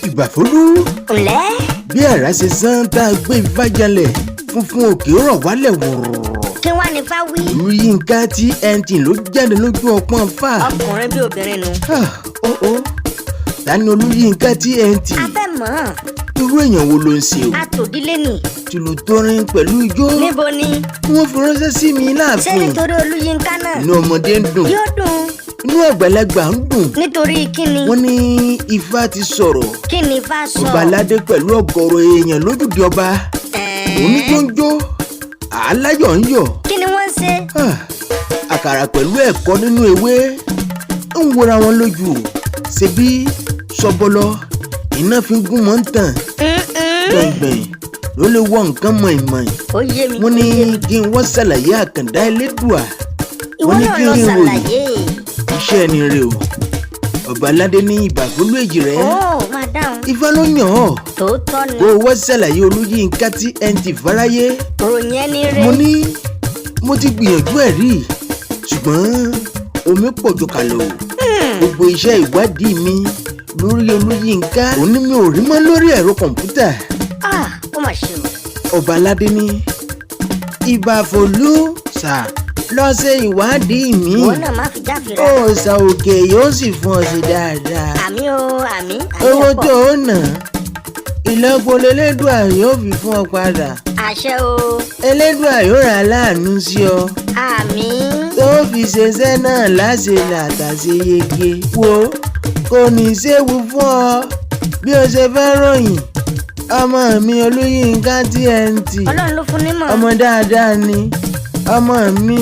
Ibafolu. Ǹlẹ́. Bí àrá ṣe sán tá a gbé Ifá jalẹ̀ funfun òkè rọ̀ wálẹ̀ wọ̀rọ̀. Kí wá ní Ifá wí? OLUYINKA TNT ló jáde lójú ọpọ́n fà. Ọkùnrin bí obìnrin nu. Ta ni OLUYINKA TNT? A fẹ́ mọ̀. Irú èèyàn wo ló ń ṣe o? Atòdílé ni. Tìlù tórin pẹ̀lú ijó. Níbo ni? Wọ́n fi ránṣẹ́ sí mi Ṣé láàfin. nítorí OLUYINKA náà? Inú ọmọdé ń dùn. Yóò dùn. Inú àgbàlagbà ń dùn. Nítorí kíni? Wọ́n ní Ifá ti sọ̀rọ̀. Kí ni Ifá sọ? Ọba aládé pẹ̀lú ọ̀gọ̀rọ̀ èèyàn lójúde ọba. Oníjóńjó aláyọ̀ ń yọ̀. Kí ni wọ́n ṣe? Àkàrà pẹ̀lú ẹ̀kọ́ nínú ewé ń wọra wọn lójú. Ṣebí sọbọlọ iná fi gún mọ́ ń tàn. Gbẹ̀ngbẹ̀ng ló lè wọ nǹkan mọ̀ìmọ̀ì. Ó yé mi. Wọ́n ní kí n wọ́n ṣàlàyé àkàndá elédùà. Ìwọ náà lọ ṣàlàyé. Iṣẹ́ ni rè o. Ọba aládé ní Ibafolu Ejire. Ó máa dáhùn. Ifá ló yàn ọ́. Tòótọ́ ni. Kó o wá ṣàlàyé OLUYINKA TNT fáráyé. Ròyìn ẹni rẹ̀. Mo ní mo ti gbìyànjú ẹ̀ rí ṣùgbọ́n omi pọ̀ jù kalẹ̀ o. Gbogbo iṣẹ́ ìwádìí mi lórí OLUYINKA òní mi ò rí mọ́ lórí ẹ̀rọ kọ̀ǹpútà. Ó mà ṣe o. Ọba aládé ní Ibafolu sà lọ ṣe ìwádìí mi. Ìwọ náà má fi jáfira. Òòṣà òkè yóò sì fún ọ sí dáadáa. Àmì o, àmì. Owó tó o nà ìlọ́po lẹ́lẹ́dùà yóò fi fún ọ padà. Àṣẹ o. Ẹlẹ́dùà yóò rà láàánú sí ọ. Àmì. Tó fi ṣeṣẹ́ náà láṣẹ làtàṣe yege. Wo kò ní séwu fún ọ bí o ṣe fẹ́ ròyìn. Ọmọ mi OLUYINKA TNT. Ọlọ́run ló fún nímọ̀. Ọmọ dáadáa ni. Ọmọ mi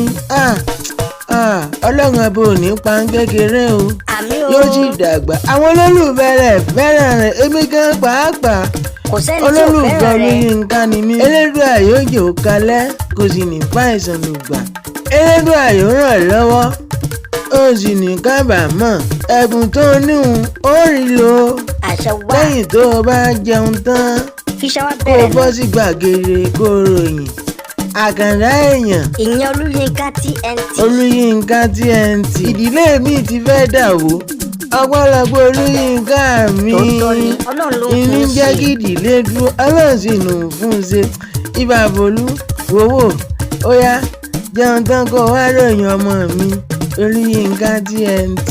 Ọlọ́run ọba ò ní pa ń kékeré o. Àmì o. Yóò sì dàgbà. Àwọn olólùfẹ́ rẹ̀ fẹ́ràn rẹ̀ èmi gan pàápàá. Kò sẹ́ni tí ò Olólùfẹ́ fẹ́ràn rẹ̀. OLUYINKA ni mí. Elédùà yóò jò kalẹ̀ kò sì ní fàìsàn lùgbà. Elédùà yóò ràn lọ́wọ́ ó sì ní kábàámọ̀. Ẹ̀bùn tó níhun ó rí lò. Àṣẹ wá. Lẹ́yìn tó o bá jẹun tán Fi ṣọwọ́ kó o bẹ̀rẹ̀ bọ́ náà. sí gbàgede kó o ròyìn. Àkàndá èèyàn Ìyẹn OLUYINKA TNT. OLUYINKA TNT. Ìdílé mi ti fẹ́ dàwó. Ọ̀pọ̀lọpọ̀ OLUYINKA mi. Tòótọ́ ni. Ọlọ́run ló ń Ìní fún jẹ́ sí. kí ìdílé dúró. Ọlọ́run sì nù fún un ṣe. Ibafolu wòwò ó yá jẹun tán kó wá ròyìn ọmọ mi OLUYINKA TNT.